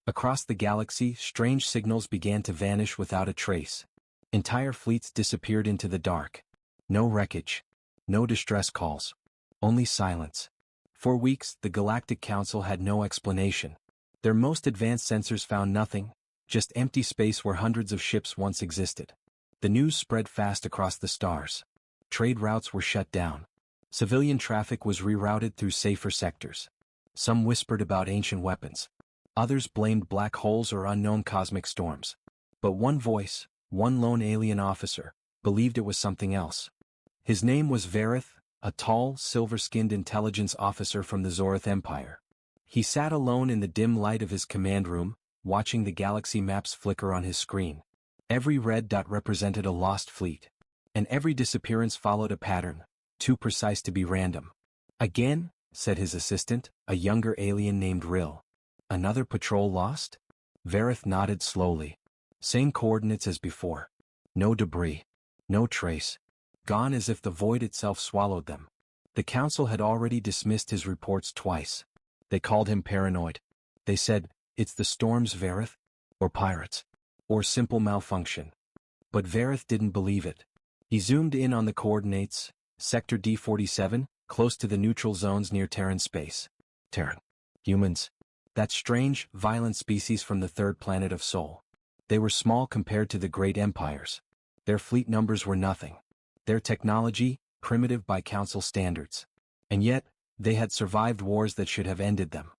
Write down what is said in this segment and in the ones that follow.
Across the galaxy, strange signals began to vanish without a trace. Entire fleets disappeared into the dark. No wreckage. No distress calls. Only silence. For weeks, the Galactic Council had no explanation. Their most advanced sensors found nothing, just empty space where hundreds of ships once existed. The news spread fast across the stars. Trade routes were shut down. Civilian traffic was rerouted through safer sectors. Some whispered about ancient weapons. Others blamed black holes or unknown cosmic storms. But one voice, one lone alien officer, believed it was something else. His name was Vareth, a tall, silver-skinned intelligence officer from the Zorith Empire. He sat alone in the dim light of his command room, watching the galaxy maps flicker on his screen. Every red dot represented a lost fleet. And every disappearance followed a pattern, too precise to be random. "Again?" said his assistant, a younger alien named Rill. "Another patrol lost?" Vareth nodded slowly. "Same coordinates as before. No debris. No trace. Gone as if the void itself swallowed them." The council had already dismissed his reports twice. They called him paranoid. They said, "It's the storms, Vareth, or pirates, or simple malfunction." But Vareth didn't believe it. He zoomed in on the coordinates, Sector D47, close to the neutral zones near Terran space. Terran. Humans. That strange, violent species from the third planet of Sol. They were small compared to the great empires. Their fleet numbers were nothing. Their technology, primitive by council standards. And yet, they had survived wars that should have ended them.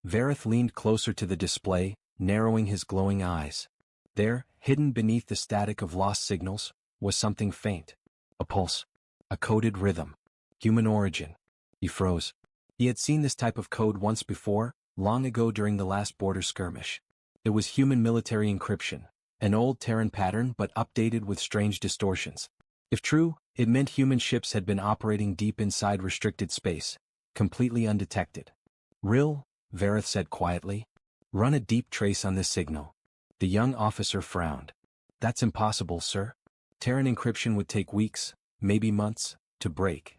Vareth leaned closer to the display, narrowing his glowing eyes. There, hidden beneath the static of lost signals, was something faint. A pulse. A coded rhythm. Human origin. He froze. He had seen this type of code once before, long ago during the last border skirmish. It was human military encryption, an old Terran pattern but updated with strange distortions. If true, it meant human ships had been operating deep inside restricted space, completely undetected. "Rill," Vareth said quietly. "Run a deep trace on this signal." The young officer frowned. "That's impossible, sir. Terran encryption would take weeks, maybe months, to break."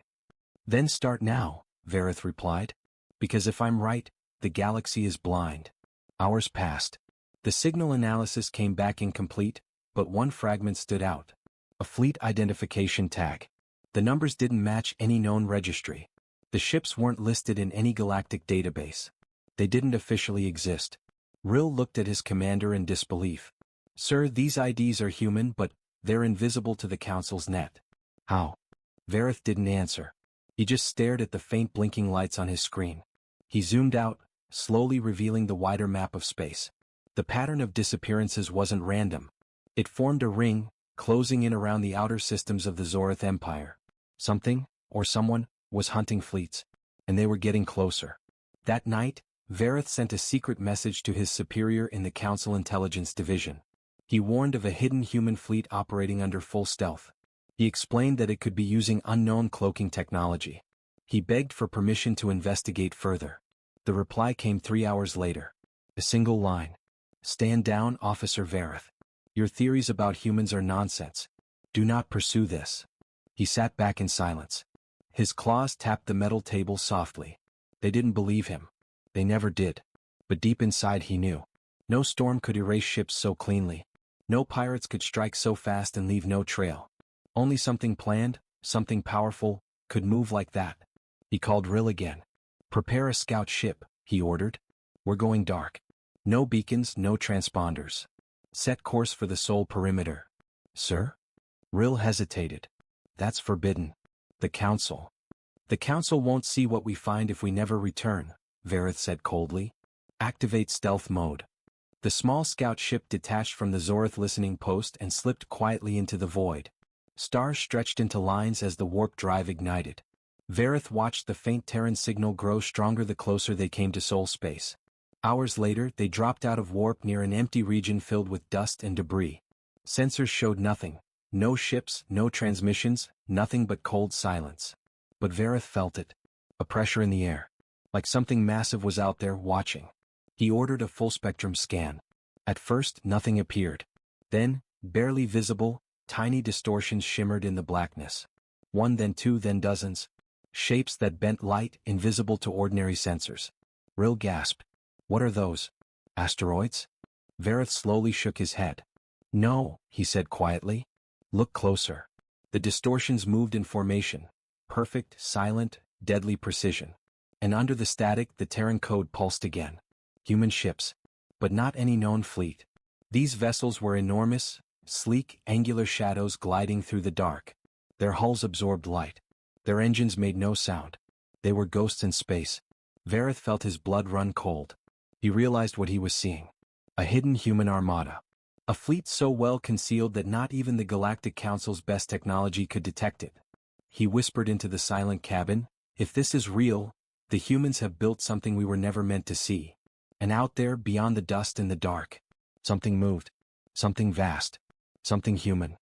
"Then start now," Vareth replied. "Because if I'm right, the galaxy is blind." Hours passed. The signal analysis came back incomplete, but one fragment stood out. A fleet identification tag. The numbers didn't match any known registry. The ships weren't listed in any galactic database. They didn't officially exist. Rill looked at his commander in disbelief. "Sir, these IDs are human, but they're invisible to the Council's net." "How?" Vareth didn't answer. He just stared at the faint blinking lights on his screen. He zoomed out, slowly revealing the wider map of space. The pattern of disappearances wasn't random. It formed a ring, closing in around the outer systems of the Zorith Empire. Something, or someone, was hunting fleets, and they were getting closer. That night, Vareth sent a secret message to his superior in the Council Intelligence Division. He warned of a hidden human fleet operating under full stealth. He explained that it could be using unknown cloaking technology. He begged for permission to investigate further. The reply came 3 hours later. A single line. "Stand down, Officer Vareth. Your theories about humans are nonsense. Do not pursue this." He sat back in silence. His claws tapped the metal table softly. They didn't believe him. They never did. But deep inside he knew. No storm could erase ships so cleanly. No pirates could strike so fast and leave no trail. Only something planned, something powerful, could move like that. He called Rill again. "Prepare a scout ship," he ordered. "We're going dark. No beacons, no transponders. Set course for the Sol perimeter." "Sir?" Rill hesitated. "That's forbidden. The Council." "The Council won't see what we find if we never return," Vareth said coldly. "Activate stealth mode." The small scout ship detached from the Zorith listening post and slipped quietly into the void. Stars stretched into lines as the warp drive ignited. Vareth watched the faint Terran signal grow stronger the closer they came to Sol space. Hours later, they dropped out of warp near an empty region filled with dust and debris. Sensors showed nothing. No ships, no transmissions, nothing but cold silence. But Vareth felt it. A pressure in the air. Like something massive was out there, watching. He ordered a full-spectrum scan. At first, nothing appeared. Then, barely visible, tiny distortions shimmered in the blackness. One, then two, then dozens. Shapes that bent light, invisible to ordinary sensors. Rill gasped. "What are those?" Asteroids? Vareth slowly shook his head. No, he said quietly. Look closer. The distortions moved in formation. Perfect, silent, deadly precision. And under the static, the Terran code pulsed again. Human ships. But not any known fleet. These vessels were enormous, sleek, angular shadows gliding through the dark. Their hulls absorbed light. Their engines made no sound. They were ghosts in space. Vareth felt his blood run cold. He realized what he was seeing. A hidden human armada. A fleet so well concealed that not even the Galactic Council's best technology could detect it. He whispered into the silent cabin, "If this is real, the humans have built something we were never meant to see." And out there, beyond the dust and the dark, something moved. Something vast. Something human.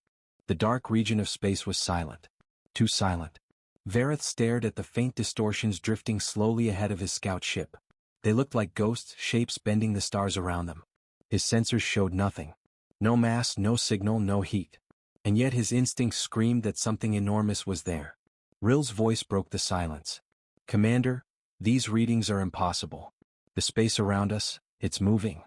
The dark region of space was silent. Too silent. Vareth stared at the faint distortions drifting slowly ahead of his scout ship. They looked like ghosts, shapes bending the stars around them. His sensors showed nothing. No mass, no signal, no heat. And yet his instincts screamed that something enormous was there. Rill's voice broke the silence. "Commander, these readings are impossible. The space around us, it's moving."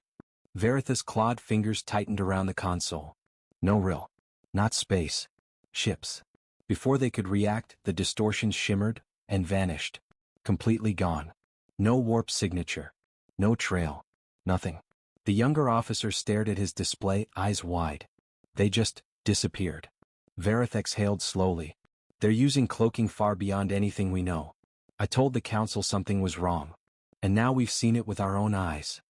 Vareth's clawed fingers tightened around the console. No Rill. Not space. Ships. Before they could react, the distortions shimmered and vanished. Completely gone. No warp signature. No trail. Nothing. The younger officer stared at his display, eyes wide. They just disappeared. Vareth exhaled slowly. "They're using cloaking far beyond anything we know. I told the council something was wrong. And now we've seen it with our own eyes."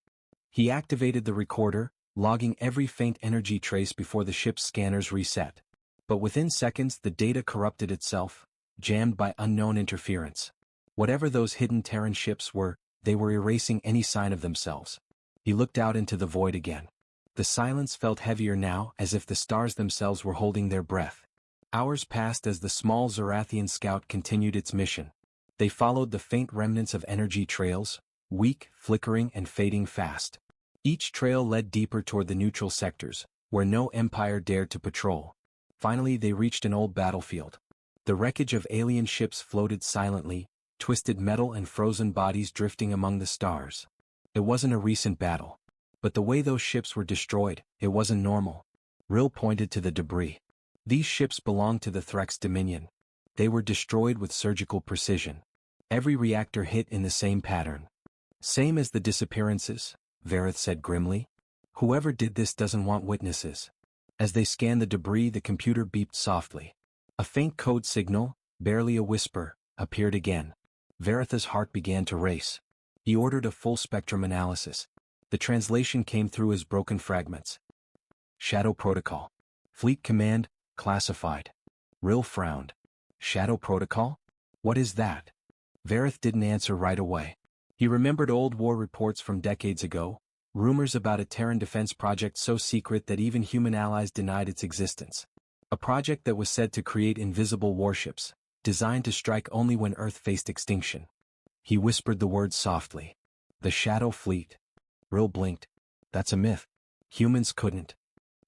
He activated the recorder, logging every faint energy trace before the ship's scanners reset. But within seconds the data corrupted itself, jammed by unknown interference. Whatever those hidden Terran ships were, they were erasing any sign of themselves. He looked out into the void again. The silence felt heavier now, as if the stars themselves were holding their breath. Hours passed as the small Zorathian scout continued its mission. They followed the faint remnants of energy trails, weak, flickering and fading fast. Each trail led deeper toward the neutral sectors, where no empire dared to patrol. Finally they reached an old battlefield. The wreckage of alien ships floated silently, twisted metal and frozen bodies drifting among the stars. It wasn't a recent battle. But the way those ships were destroyed, it wasn't normal. Rill pointed to the debris. These ships belonged to the Threx Dominion. They were destroyed with surgical precision. Every reactor hit in the same pattern. "Same as the disappearances," Vareth said grimly. "Whoever did this doesn't want witnesses." As they scanned the debris, the computer beeped softly. A faint code signal, barely a whisper, appeared again. Vareth's heart began to race. He ordered a full-spectrum analysis. The translation came through as broken fragments. "Shadow Protocol. Fleet Command, classified." Rill frowned. "Shadow Protocol? What is that?" Vareth didn't answer right away. He remembered old war reports from decades ago, rumors about a Terran defense project so secret that even human allies denied its existence. A project that was said to create invisible warships, designed to strike only when Earth faced extinction. He whispered the words softly. "The Shadow Fleet." Rill blinked. "That's a myth. Humans couldn't."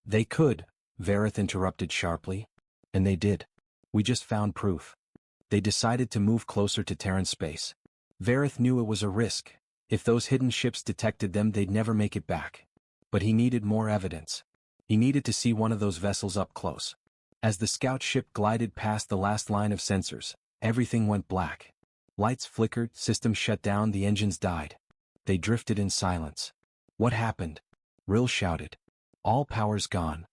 "They could," Vareth interrupted sharply. "And they did. We just found proof." They decided to move closer to Terran space. Vareth knew it was a risk. If those hidden ships detected them, they'd never make it back. But he needed more evidence. He needed to see one of those vessels up close. As the scout ship glided past the last line of sensors, everything went black. Lights flickered, systems shut down, the engines died. They drifted in silence. "What happened?" Rill shouted. "All power's gone."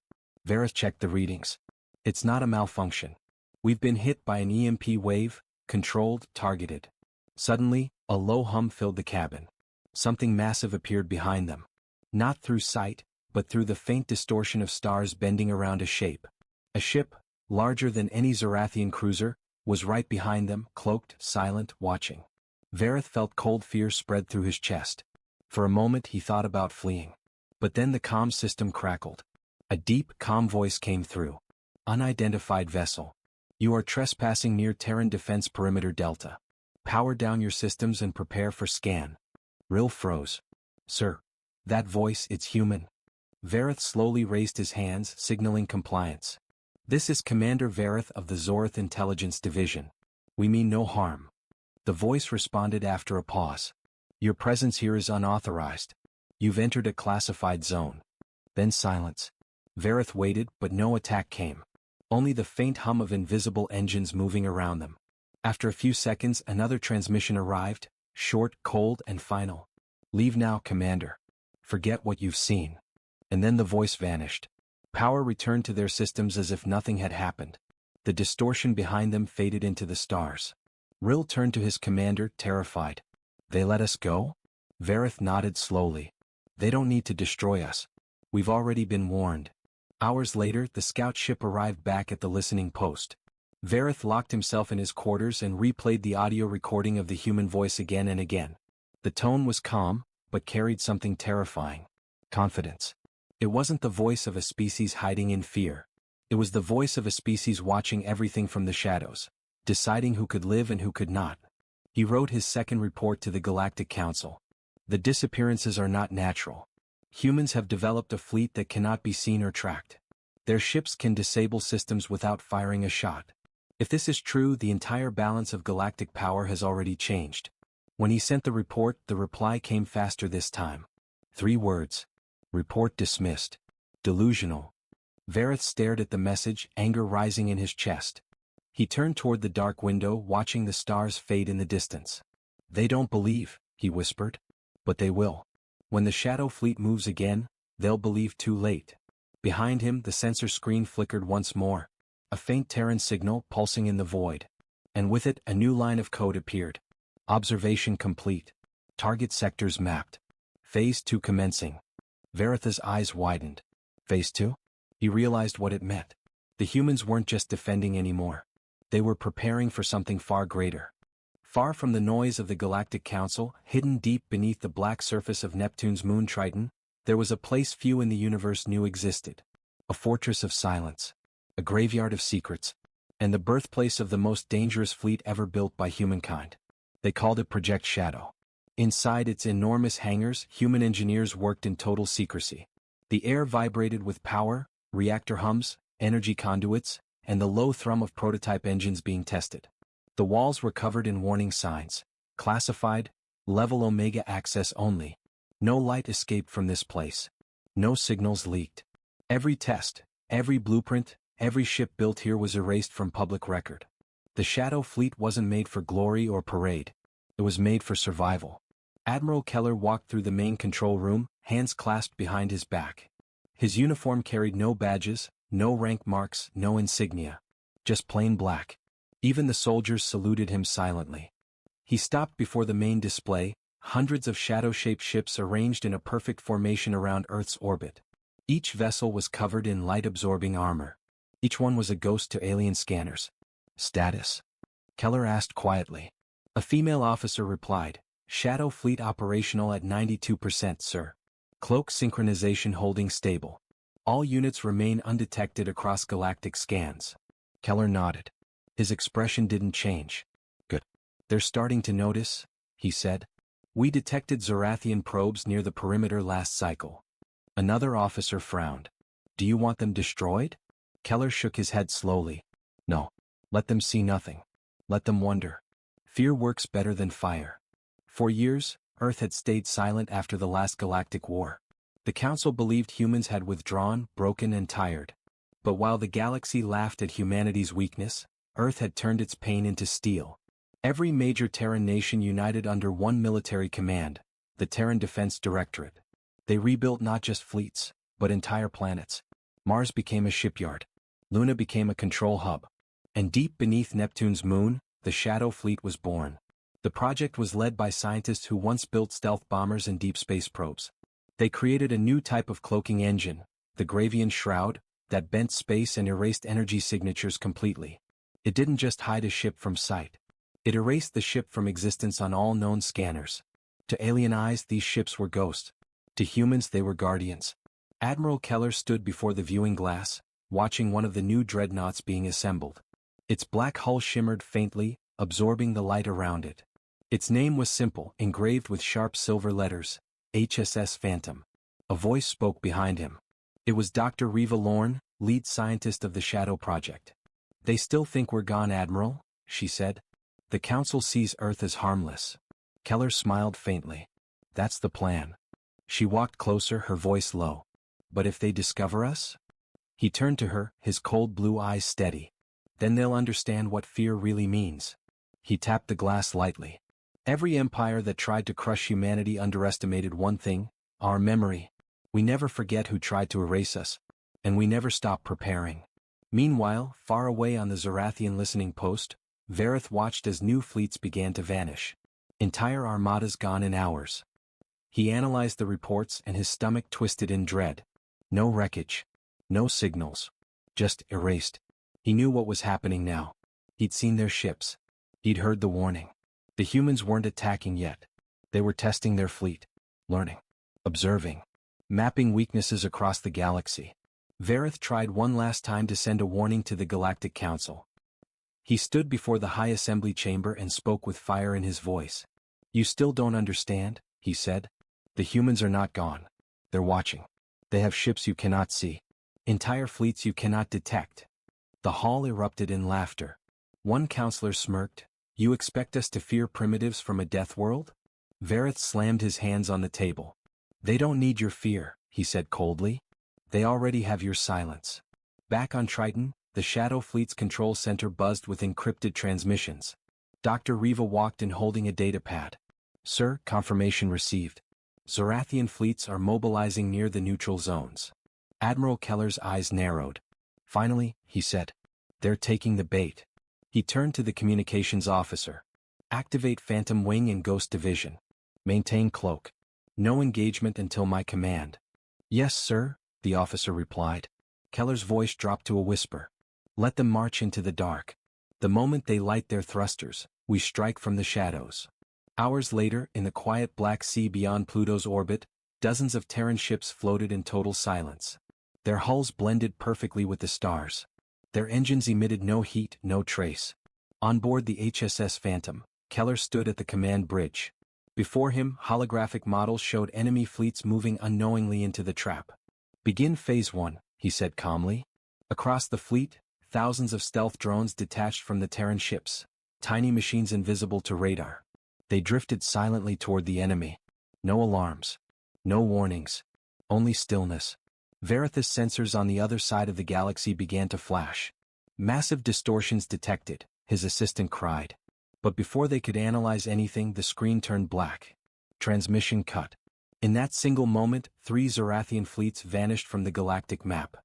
Vareth checked the readings. "It's not a malfunction. We've been hit by an EMP wave, controlled, targeted." Suddenly, a low hum filled the cabin. Something massive appeared behind them. Not through sight, but through the faint distortion of stars bending around a shape. A ship, larger than any Zorathian cruiser, was right behind them, cloaked, silent, watching. Vareth felt cold fear spread through his chest. For a moment he thought about fleeing. But then the comm system crackled. A deep, calm voice came through. "Unidentified vessel. You are trespassing near Terran Defense Perimeter Delta. Power down your systems and prepare for scan." Rill froze. "Sir." That voice, it's human. Vareth slowly raised his hands, signaling compliance. "This is Commander Vareth of the Zorth Intelligence Division. We mean no harm." The voice responded after a pause. "Your presence here is unauthorized. You've entered a classified zone. Then silence. Vareth waited, but no attack came. Only the faint hum of invisible engines moving around them. After a few seconds, another transmission arrived, short, cold, and final. Leave now, Commander. Forget what you've seen. And then the voice vanished. Power returned to their systems as if nothing had happened. The distortion behind them faded into the stars. Rill turned to his commander, terrified. They let us go? Vareth nodded slowly. They don't need to destroy us. We've already been warned. Hours later, the scout ship arrived back at the listening post. Vareth locked himself in his quarters and replayed the audio recording of the human voice again and again. The tone was calm, but carried something terrifying. Confidence. It wasn't the voice of a species hiding in fear. It was the voice of a species watching everything from the shadows, deciding who could live and who could not. He wrote his second report to the Galactic Council. The disappearances are not natural. Humans have developed a fleet that cannot be seen or tracked. Their ships can disable systems without firing a shot. If this is true, the entire balance of galactic power has already changed. When he sent the report, the reply came faster this time. 3 words. Report dismissed. Delusional. Vareth stared at the message, anger rising in his chest. He turned toward the dark window, watching the stars fade in the distance. They don't believe, he whispered. But they will. When the Shadow Fleet moves again, they'll believe too late. Behind him, the sensor screen flickered once more. A faint Terran signal pulsing in the void. And with it, a new line of code appeared. Observation complete. Target sectors mapped. Phase 2 commencing. Vareth's eyes widened. Phase 2? He realized what it meant. The humans weren't just defending anymore. They were preparing for something far greater. Far from the noise of the Galactic Council, hidden deep beneath the black surface of Neptune's moon Triton, there was a place few in the universe knew existed. A fortress of silence. A graveyard of secrets. And the birthplace of the most dangerous fleet ever built by humankind. They called it Project Shadow. Inside its enormous hangars, human engineers worked in total secrecy. The air vibrated with power, reactor hums, energy conduits, and the low thrum of prototype engines being tested. The walls were covered in warning signs. Classified, level Omega access only. No light escaped from this place. No signals leaked. Every test, every blueprint, every ship built here was erased from public record. The Shadow Fleet wasn't made for glory or parade. It was made for survival. Admiral Keller walked through the main control room, hands clasped behind his back. His uniform carried no badges, no rank marks, no insignia. Just plain black. Even the soldiers saluted him silently. He stopped before the main display, hundreds of shadow-shaped ships arranged in a perfect formation around Earth's orbit. Each vessel was covered in light-absorbing armor. Each one was a ghost to alien scanners. Status? Keller asked quietly. A female officer replied, Shadow Fleet operational at 92%, sir. Cloak synchronization holding stable. All units remain undetected across galactic scans. Keller nodded. His expression didn't change. Good. They're starting to notice, he said. We detected Zorathian probes near the perimeter last cycle. Another officer frowned. Do you want them destroyed? Keller shook his head slowly. No. Let them see nothing. Let them wonder. Fear works better than fire. For years, Earth had stayed silent after the last galactic war. The Council believed humans had withdrawn, broken and tired. But while the galaxy laughed at humanity's weakness, Earth had turned its pain into steel. Every major Terran nation united under one military command, the Terran Defense Directorate. They rebuilt not just fleets, but entire planets. Mars became a shipyard. Luna became a control hub. And deep beneath Neptune's moon, the Shadow Fleet was born. The project was led by scientists who once built stealth bombers and deep space probes. They created a new type of cloaking engine, the Gravian Shroud, that bent space and erased energy signatures completely. It didn't just hide a ship from sight. It erased the ship from existence on all known scanners. To alien eyes, these ships were ghosts. To humans, they were guardians. Admiral Keller stood before the viewing glass, watching one of the new dreadnoughts being assembled. Its black hull shimmered faintly, absorbing the light around it. Its name was simple, engraved with sharp silver letters, HSS Phantom. A voice spoke behind him. It was Dr. Reva Lorne, lead scientist of the Shadow Project. They still think we're gone, Admiral, she said. The Council sees Earth as harmless. Keller smiled faintly. That's the plan. She walked closer, her voice low. But if they discover us? He turned to her, his cold blue eyes steady. Then they'll understand what fear really means. He tapped the glass lightly. Every empire that tried to crush humanity underestimated one thing: our memory. We never forget who tried to erase us. And we never stop preparing. Meanwhile, far away on the Zorathian listening post, Vareth watched as new fleets began to vanish. Entire armadas gone in hours. He analyzed the reports and his stomach twisted in dread. No wreckage. No signals. Just erased. He knew what was happening now. He'd seen their ships. He'd heard the warning. The humans weren't attacking yet. They were testing their fleet. Learning. Observing. Mapping weaknesses across the galaxy. Vareth tried one last time to send a warning to the Galactic Council. He stood before the High Assembly chamber and spoke with fire in his voice. "You still don't understand," he said. "The humans are not gone. They're watching. They have ships you cannot see. Entire fleets you cannot detect." The hall erupted in laughter. One counselor smirked. "You expect us to fear primitives from a death world?" Vareth slammed his hands on the table. "They don't need your fear," he said coldly. "They already have your silence." Back on Triton, the Shadow Fleet's control center buzzed with encrypted transmissions. Dr. Riva walked in holding a datapad. "Sir, confirmation received. Zorathian fleets are mobilizing near the neutral zones." Admiral Keller's eyes narrowed. "Finally," he said. "They're taking the bait." He turned to the communications officer. "Activate Phantom Wing and Ghost Division. Maintain cloak. No engagement until my command." "Yes, sir," the officer replied. Keller's voice dropped to a whisper. "Let them march into the dark. The moment they light their thrusters, we strike from the shadows." Hours later, in the quiet Black Sea beyond Pluto's orbit, dozens of Terran ships floated in total silence. Their hulls blended perfectly with the stars. Their engines emitted no heat, no trace. On board the HSS Phantom, Keller stood at the command bridge. Before him, holographic models showed enemy fleets moving unknowingly into the trap. "Begin Phase 1, he said calmly. Across the fleet, thousands of stealth drones detached from the Terran ships, tiny machines invisible to radar. They drifted silently toward the enemy. No alarms. No warnings. Only stillness. Vareth's sensors on the other side of the galaxy began to flash. "Massive distortions detected," his assistant cried. But before they could analyze anything, the screen turned black. Transmission cut. In that single moment, 3 Zorathian fleets vanished from the galactic map.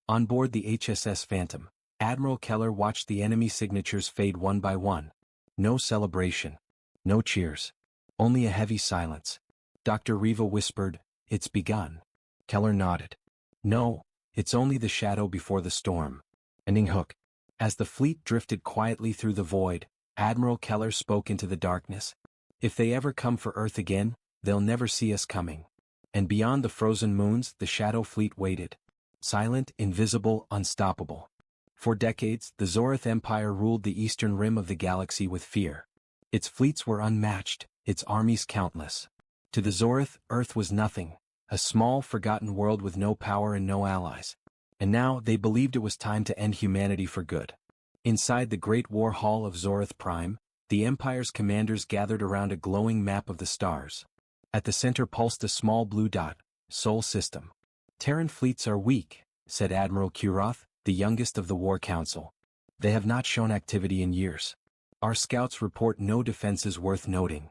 On board the HSS Phantom, Admiral Keller watched the enemy signatures fade one by one. No celebration. No cheers. Only a heavy silence. Dr. Riva whispered, "It's begun." Keller nodded. "No, it's only the shadow before the storm." Ending hook. As the fleet drifted quietly through the void, Admiral Keller spoke into the darkness. "If they ever come for Earth again, they'll never see us coming." And beyond the frozen moons, the Shadow Fleet waited. Silent, invisible, unstoppable. For decades, the Zorith Empire ruled the eastern rim of the galaxy with fear. Its fleets were unmatched, its armies countless. To the Zorith, Earth was nothing, a small, forgotten world with no power and no allies. And now, they believed it was time to end humanity for good. Inside the Great War Hall of Zorith Prime, the Empire's commanders gathered around a glowing map of the stars. At the center pulsed a small blue dot, Sol System. "Terran fleets are weak," said Admiral Kuroth, the youngest of the War Council. "They have not shown activity in years. Our scouts report no defenses worth noting."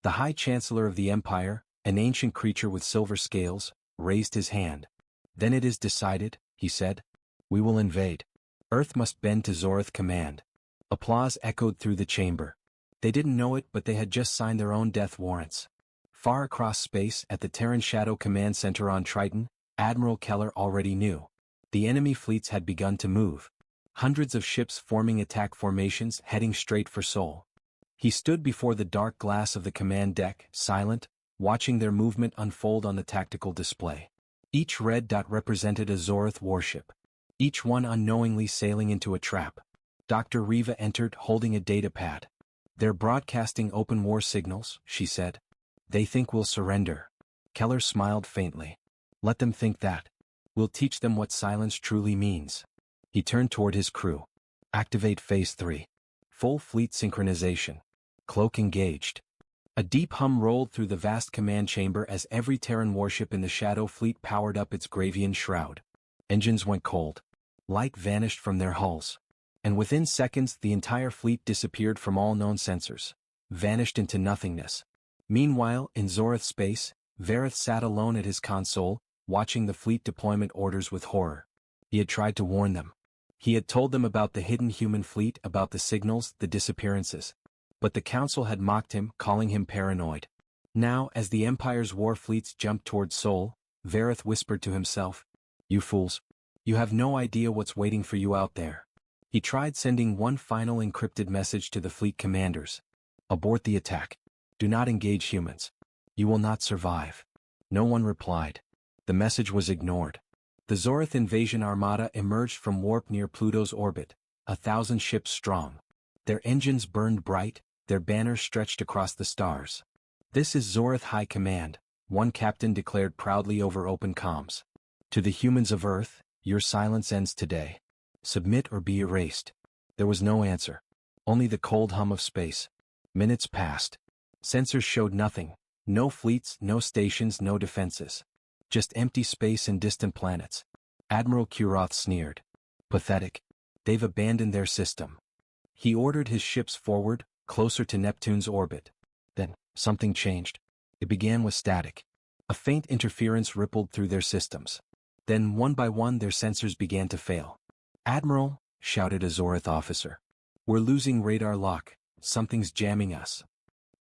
The High Chancellor of the Empire, an ancient creature with silver scales, raised his hand. "Then it is decided," he said. "We will invade. Earth must bend to Zorith command." Applause echoed through the chamber. They didn't know it, but they had just signed their own death warrants. Far across space, at the Terran Shadow Command Center on Triton, Admiral Keller already knew. The enemy fleets had begun to move. Hundreds of ships forming attack formations heading straight for Sol. He stood before the dark glass of the command deck, silent, watching their movement unfold on the tactical display. Each red dot represented a Zorith warship. Each one unknowingly sailing into a trap. Dr. Riva entered, holding a datapad. "They're broadcasting open war signals," she said. "They think we'll surrender." Keller smiled faintly. "Let them think that. We'll teach them what silence truly means." He turned toward his crew. "Activate Phase 3. Full fleet synchronization. Cloak engaged." A deep hum rolled through the vast command chamber as every Terran warship in the Shadow Fleet powered up its Gravian shroud. Engines went cold. Light vanished from their hulls. And within seconds the entire fleet disappeared from all known sensors. Vanished into nothingness. Meanwhile, in Zorith space, Vareth sat alone at his console, watching the fleet deployment orders with horror. He had tried to warn them. He had told them about the hidden human fleet, about the signals, the disappearances. But the Council had mocked him, calling him paranoid. Now, as the Empire's war fleets jumped toward Sol, Vareth whispered to himself, "You fools. You have no idea what's waiting for you out there." He tried sending one final encrypted message to the fleet commanders. "Abort the attack. Do not engage humans. You will not survive." No one replied. The message was ignored. The Zorith invasion armada emerged from warp near Pluto's orbit, 1,000 ships strong. Their engines burned bright, their banners stretched across the stars. "This is Zorith High Command," one captain declared proudly over open comms. "To the humans of Earth, your silence ends today. Submit or be erased." There was no answer. Only the cold hum of space. Minutes passed. Sensors showed nothing. No fleets, no stations, no defenses. Just empty space and distant planets. Admiral Kuroth sneered. "Pathetic. They've abandoned their system." He ordered his ships forward, closer to Neptune's orbit. Then, something changed. It began with static. A faint interference rippled through their systems. Then, one by one, their sensors began to fail. "Admiral," shouted a Zorith officer. "We're losing radar lock. Something's jamming us."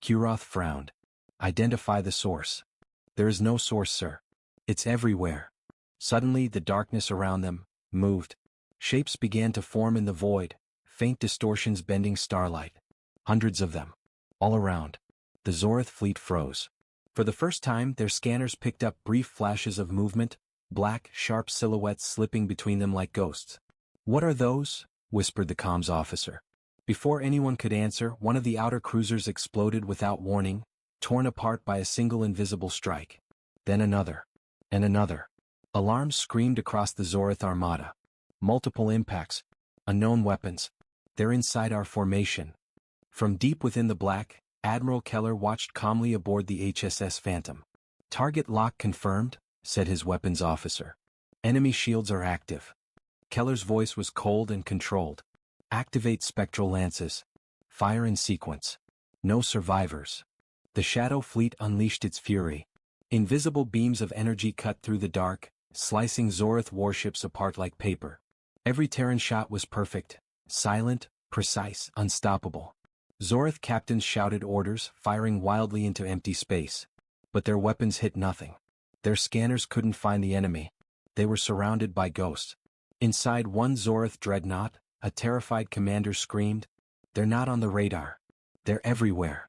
Kuroth frowned. "Identify the source." "There is no source, sir. It's everywhere." Suddenly, the darkness around them moved. Shapes began to form in the void, faint distortions bending starlight. Hundreds of them. All around. The Zorith fleet froze. For the first time, their scanners picked up brief flashes of movement, black, sharp silhouettes slipping between them like ghosts. "What are those?" whispered the comms officer. Before anyone could answer, one of the outer cruisers exploded without warning, torn apart by a single invisible strike. Then another. And another. Alarms screamed across the Zorith armada. Multiple impacts. Unknown weapons. "They're inside our formation." From deep within the black, Admiral Keller watched calmly aboard the HSS Phantom. "Target lock confirmed," said his weapons officer. "Enemy shields are active." Keller's voice was cold and controlled. "Activate spectral lances. Fire in sequence. No survivors." The Shadow Fleet unleashed its fury. Invisible beams of energy cut through the dark, slicing Zorith warships apart like paper. Every Terran shot was perfect, silent, precise, unstoppable. Zorith captains shouted orders, firing wildly into empty space. But their weapons hit nothing. Their scanners couldn't find the enemy. They were surrounded by ghosts. Inside one Zorith dreadnought, a terrified commander screamed, "They're not on the radar. They're everywhere."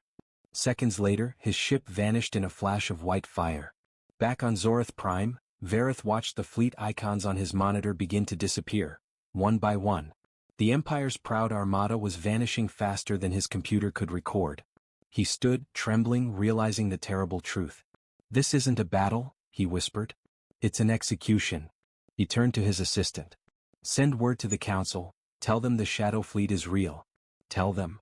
Seconds later, his ship vanished in a flash of white fire. Back on Zorith Prime, Vareth watched the fleet icons on his monitor begin to disappear, one by one. The Empire's proud armada was vanishing faster than his computer could record. He stood, trembling, realizing the terrible truth. "This isn't a battle," he whispered. "It's an execution." He turned to his assistant. "Send word to the Council. Tell them the Shadow Fleet is real. Tell them."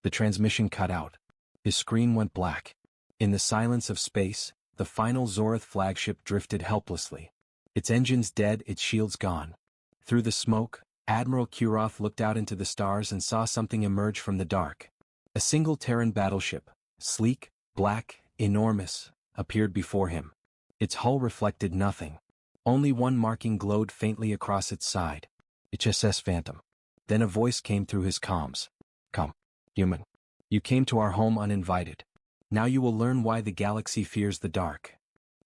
The transmission cut out. His screen went black. In the silence of space, the final Zorith flagship drifted helplessly. Its engines dead, its shields gone. Through the smoke, Admiral Kuroth looked out into the stars and saw something emerge from the dark. A single Terran battleship, sleek, black, enormous, appeared before him. Its hull reflected nothing. Only one marking glowed faintly across its side. HSS Phantom. Then a voice came through his comms. "Come, human. You came to our home uninvited. Now you will learn why the galaxy fears the dark."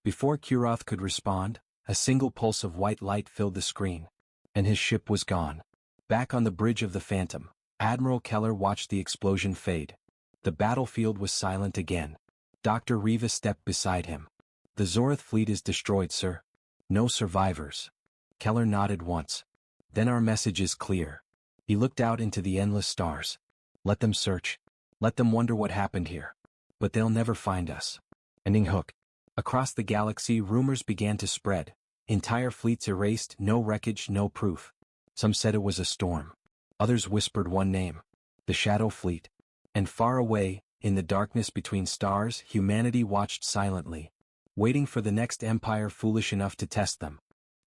Before Kuroth could respond, a single pulse of white light filled the screen. And his ship was gone. Back on the bridge of the Phantom, Admiral Keller watched the explosion fade. The battlefield was silent again. Dr. Riva stepped beside him. "The Zorith fleet is destroyed, sir. No survivors." Keller nodded once. "Then our message is clear." He looked out into the endless stars. "Let them search. Let them wonder what happened here. But they'll never find us." Ending hook. Across the galaxy, rumors began to spread. Entire fleets erased, no wreckage, no proof. Some said it was a storm. Others whispered one name. The Shadow Fleet. And far away, in the darkness between stars, humanity watched silently, waiting for the next empire foolish enough to test them.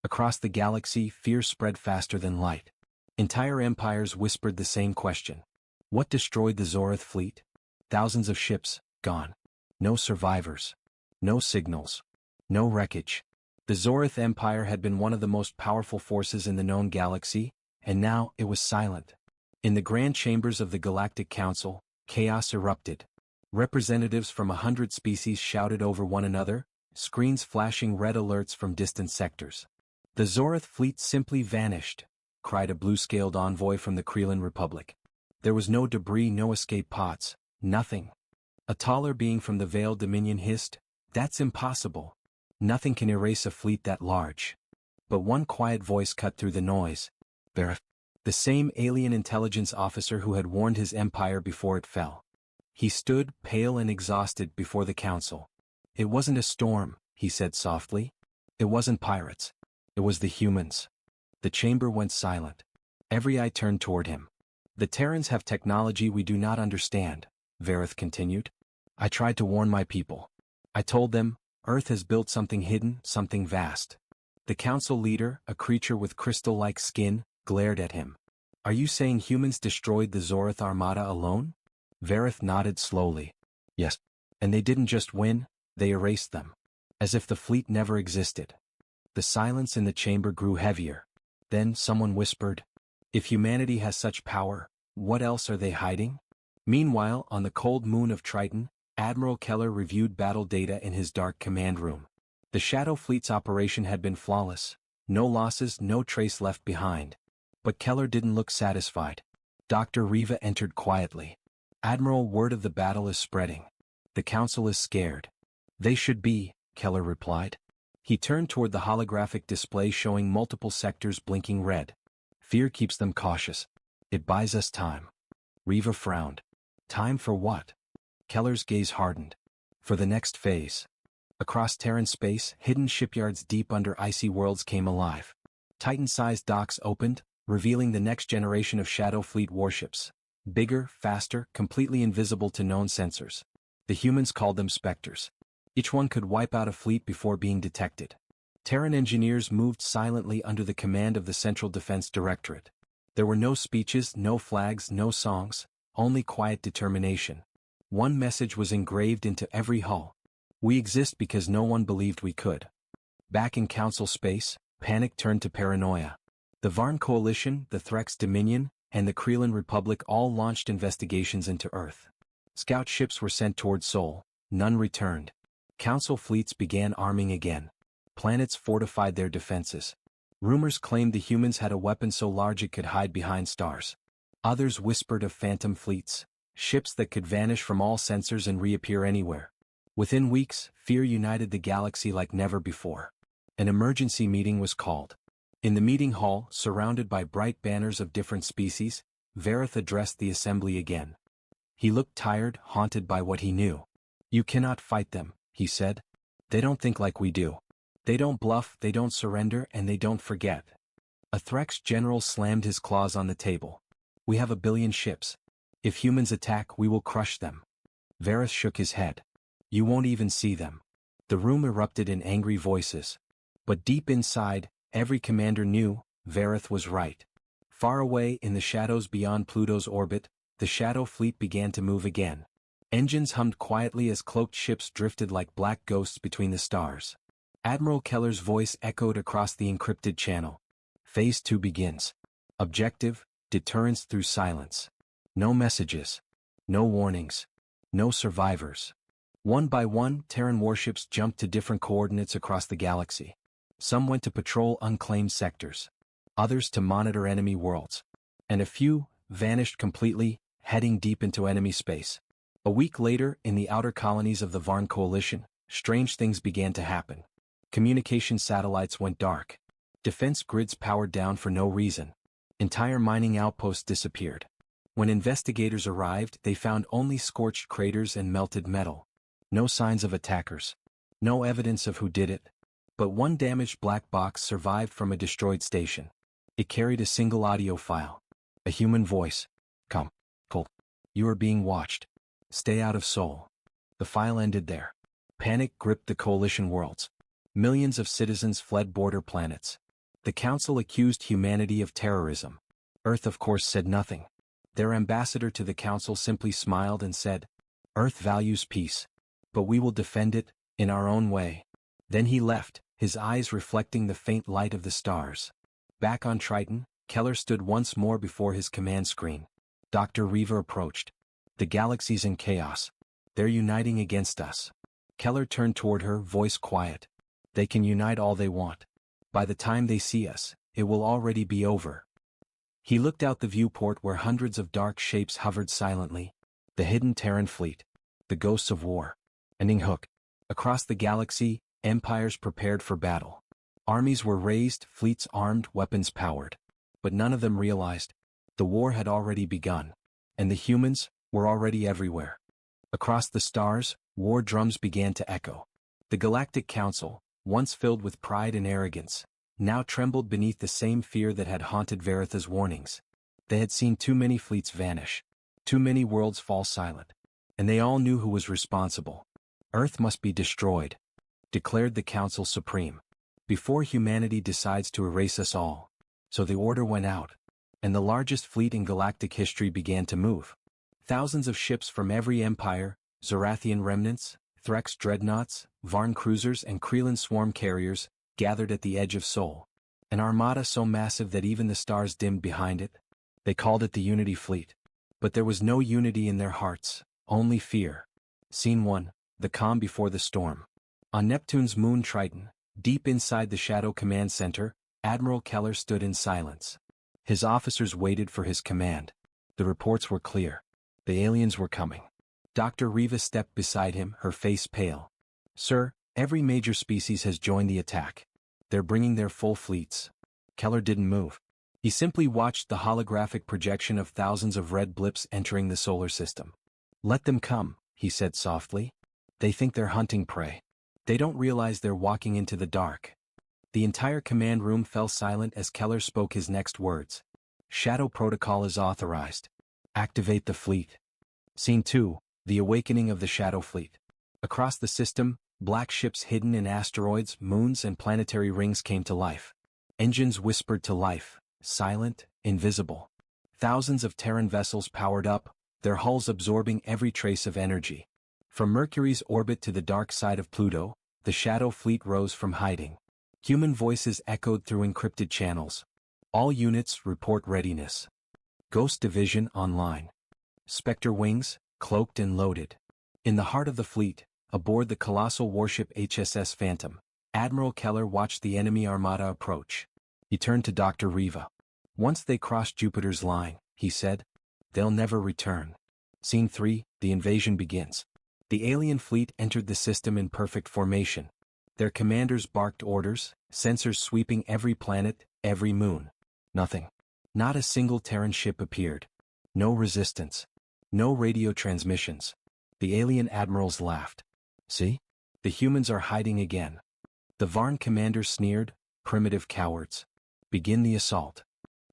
Across the galaxy, fear spread faster than light. Entire empires whispered the same question. What destroyed the Zorith fleet? Thousands of ships, gone. No survivors. No signals. No wreckage. The Zorith Empire had been one of the most powerful forces in the known galaxy, and now it was silent. In the grand chambers of the Galactic Council, chaos erupted. Representatives from 100 species shouted over one another, screens flashing red alerts from distant sectors. The Zorith fleet simply vanished, cried a blue-scaled envoy from the Kreelan Republic. There was no debris, no escape pods, nothing. A taller being from the Veiled Dominion hissed, "That's impossible. Nothing can erase a fleet that large." But one quiet voice cut through the noise. Verif. The same alien intelligence officer who had warned his empire before it fell. He stood, pale and exhausted, before the council. "It wasn't a storm," he said softly. "It wasn't pirates. It was the humans." The chamber went silent. Every eye turned toward him. "The Terrans have technology we do not understand," Vareth continued. "I tried to warn my people. I told them, Earth has built something hidden, something vast." The council leader, a creature with crystal-like skin, glared at him. "Are you saying humans destroyed the Zorith Armada alone?" Vareth nodded slowly. "Yes. And they didn't just win, they erased them. As if the fleet never existed." The silence in the chamber grew heavier. Then someone whispered, "If humanity has such power, what else are they hiding?" Meanwhile, on the cold moon of Triton, Admiral Keller reviewed battle data in his dark command room. The Shadow Fleet's operation had been flawless. No losses, no trace left behind. But Keller didn't look satisfied. Dr. Riva entered quietly. "Admiral, word of the battle is spreading. The council is scared." "They should be," Keller replied. He turned toward the holographic display showing multiple sectors blinking red. "Fear keeps them cautious. It buys us time." Riva frowned. "Time for what?" Keller's gaze hardened. "For the next phase." Across Terran space, hidden shipyards deep under icy worlds came alive. Titan-sized docks opened, revealing the next generation of Shadow Fleet warships. Bigger, faster, completely invisible to known sensors. The humans called them Spectres. Each one could wipe out a fleet before being detected. Terran engineers moved silently under the command of the Central Defense Directorate. There were no speeches, no flags, no songs, only quiet determination. One message was engraved into every hull. We exist because no one believed we could. Back in Council space, panic turned to paranoia. The Varn Coalition, the Threx Dominion, and the Kreelan Republic all launched investigations into Earth. Scout ships were sent toward Sol, none returned. Council fleets began arming again. Planets fortified their defenses. Rumors claimed the humans had a weapon so large it could hide behind stars. Others whispered of phantom fleets, ships that could vanish from all sensors and reappear anywhere. Within weeks, fear united the galaxy like never before. An emergency meeting was called. In the meeting hall, surrounded by bright banners of different species, Vareth addressed the assembly again. He looked tired, haunted by what he knew. "You cannot fight them," he said. "They don't think like we do. They don't bluff, they don't surrender, and they don't forget." A Threx general slammed his claws on the table. "We have 1 billion ships. If humans attack, we will crush them." Vareth shook his head. "You won't even see them." The room erupted in angry voices. But deep inside, every commander knew, Vareth was right. Far away in the shadows beyond Pluto's orbit, the Shadow Fleet began to move again. Engines hummed quietly as cloaked ships drifted like black ghosts between the stars. Admiral Keller's voice echoed across the encrypted channel. Phase 2 begins. Objective, deterrence through silence. No messages. No warnings. No survivors. One by one, Terran warships jumped to different coordinates across the galaxy. Some went to patrol unclaimed sectors. Others to monitor enemy worlds. And a few vanished completely, heading deep into enemy space. A week later, in the outer colonies of the Varn Coalition, strange things began to happen. Communication satellites went dark. Defense grids powered down for no reason. Entire mining outposts disappeared. When investigators arrived, they found only scorched craters and melted metal. No signs of attackers. No evidence of who did it. But one damaged black box survived from a destroyed station. It carried a single audio file. A human voice. "Come, Cole. You are being watched." Stay out of Sol. The file ended there. Panic gripped the coalition worlds. Millions of citizens fled border planets. The Council accused humanity of terrorism. Earth of course said nothing. Their ambassador to the Council simply smiled and said, "Earth values peace. But we will defend it, in our own way." Then he left, his eyes reflecting the faint light of the stars. Back on Triton, Keller stood once more before his command screen. Dr. Riva approached. "The galaxy's in chaos. They're uniting against us." Keller turned toward her, voice quiet. "They can unite all they want. By the time they see us, it will already be over." He looked out the viewport where hundreds of dark shapes hovered silently. The hidden Terran fleet. The ghosts of war. And Hook. Across the galaxy, empires prepared for battle. Armies were raised, fleets armed, weapons powered. But none of them realized. The war had already begun. And the humans were already everywhere. Across the stars, war drums began to echo. The Galactic Council, once filled with pride and arrogance, now trembled beneath the same fear that had haunted Veritha's warnings. They had seen too many fleets vanish. Too many worlds fall silent. And they all knew who was responsible. Earth must be destroyed, declared the Council Supreme, before humanity decides to erase us all. So the order went out, and the largest fleet in galactic history began to move. Thousands of ships from every empire, Zorathian remnants, Threx dreadnoughts, Varn cruisers and Kreelan swarm carriers, gathered at the edge of Sol. An armada so massive that even the stars dimmed behind it. They called it the Unity Fleet. But there was no unity in their hearts, only fear. Scene 1. The calm before the storm. On Neptune's moon Triton, deep inside the Shadow Command Center, Admiral Keller stood in silence. His officers waited for his command. The reports were clear. The aliens were coming. Dr. Riva stepped beside him, her face pale. "Sir, every major species has joined the attack. They're bringing their full fleets." Keller didn't move. He simply watched the holographic projection of thousands of red blips entering the solar system. "Let them come," he said softly. "They think they're hunting prey. They don't realize they're walking into the dark." The entire command room fell silent as Keller spoke his next words. "Shadow Protocol is authorized. Activate the fleet." Scene 2. The awakening of the Shadow Fleet. Across the system, black ships hidden in asteroids, moons and planetary rings came to life. Engines whispered to life, silent, invisible. Thousands of Terran vessels powered up, their hulls absorbing every trace of energy. From Mercury's orbit to the dark side of Pluto, the Shadow Fleet rose from hiding. Human voices echoed through encrypted channels. "All units report readiness. Ghost Division online. Spectre wings, cloaked and loaded." In the heart of the fleet, aboard the colossal warship HSS Phantom, Admiral Keller watched the enemy armada approach. He turned to Dr. Riva. "Once they cross Jupiter's line," he said, "they'll never return." Scene 3. The invasion begins. The alien fleet entered the system in perfect formation. Their commanders barked orders, sensors sweeping every planet, every moon. Nothing. Not a single Terran ship appeared. No resistance. No radio transmissions. The alien admirals laughed. "See? The humans are hiding again." The Varn commander sneered, "Primitive cowards. Begin the assault."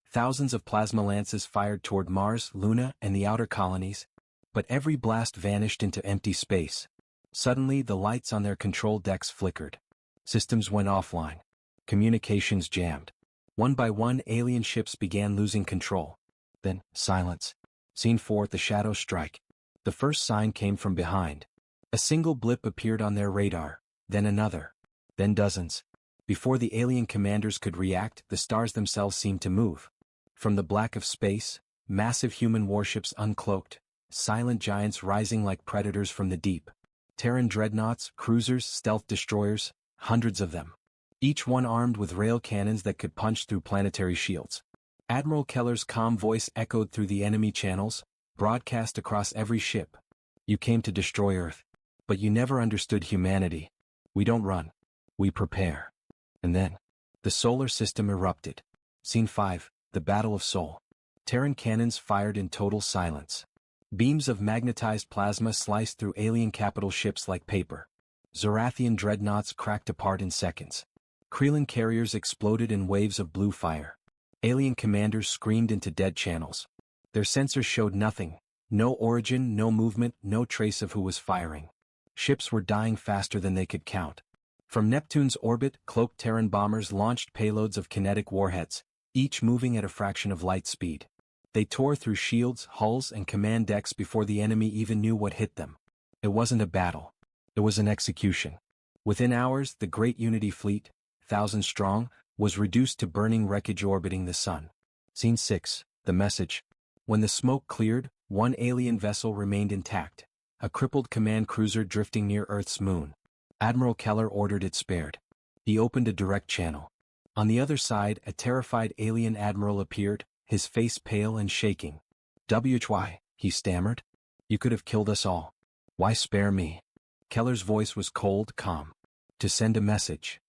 Thousands of plasma lances fired toward Mars, Luna, and the outer colonies. But every blast vanished into empty space. Suddenly the lights on their control decks flickered. Systems went offline. Communications jammed. One by one alien ships began losing control. Then, silence. Scene 4. The Shadow Strike. The first sign came from behind. A single blip appeared on their radar, then another. Then dozens. Before the alien commanders could react, the stars themselves seemed to move. From the black of space, massive human warships uncloaked, silent giants rising like predators from the deep. Terran dreadnoughts, cruisers, stealth destroyers, hundreds of them. Each one armed with rail cannons that could punch through planetary shields. Admiral Keller's calm voice echoed through the enemy channels, broadcast across every ship. "You came to destroy Earth. But you never understood humanity. We don't run. We prepare." And then, the solar system erupted. Scene 5. The Battle of Sol. Terran cannons fired in total silence. Beams of magnetized plasma sliced through alien capital ships like paper. Zorathian dreadnoughts cracked apart in seconds. Kreelan carriers exploded in waves of blue fire. Alien commanders screamed into dead channels. Their sensors showed nothing, No origin, no movement, no trace of who was firing. Ships were dying faster than they could count. From Neptune's orbit, cloaked Terran bombers launched payloads of kinetic warheads, each moving at a fraction of light speed. They tore through shields, hulls, and command decks before the enemy even knew what hit them. It wasn't a battle. It was an execution. Within hours, the Great Unity Fleet, 1,000 strong, was reduced to burning wreckage orbiting the sun. Scene 6, the message. When the smoke cleared, one alien vessel remained intact, a crippled command cruiser drifting near Earth's moon. Admiral Keller ordered it spared. He opened a direct channel. On the other side, a terrified alien admiral appeared, his face pale and shaking. "HFY," he stammered. "You could have killed us all. Why spare me?" Keller's voice was cold, calm. "To send a message."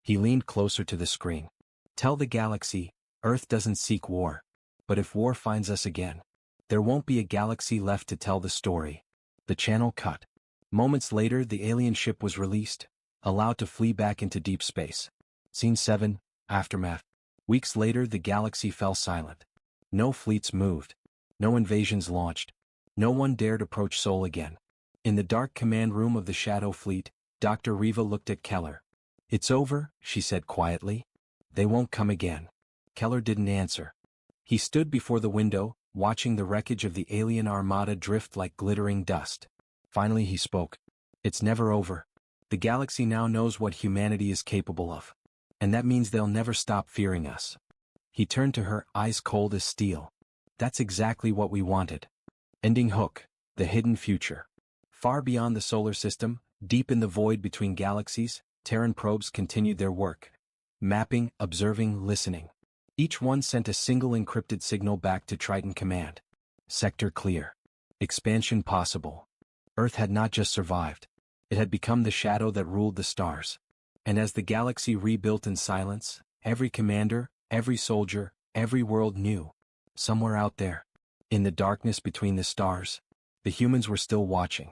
He leaned closer to the screen. "Tell the galaxy, Earth doesn't seek war. But if war finds us again, there won't be a galaxy left to tell the story." The channel cut. Moments later, the alien ship was released, allowed to flee back into deep space. Scene 7, Aftermath. Weeks later, the galaxy fell silent. No fleets moved. No invasions launched. No one dared approach Sol again. In the dark command room of the Shadow Fleet, Dr. Riva looked at Keller. "It's over," she said quietly. "They won't come again." Keller didn't answer. He stood before the window, watching the wreckage of the alien armada drift like glittering dust. Finally he spoke. "It's never over. The galaxy now knows what humanity is capable of. And that means they'll never stop fearing us." He turned to her, eyes cold as steel. "That's exactly what we wanted. Ending Hook, the hidden future." Far beyond the solar system, deep in the void between galaxies, Terran probes continued their work. Mapping, observing, listening. Each one sent a single encrypted signal back to Triton Command. Sector clear. Expansion possible. Earth had not just survived. It had become the shadow that ruled the stars. And as the galaxy rebuilt in silence, every commander, every soldier, every world knew. Somewhere out there, in the darkness between the stars, the humans were still watching.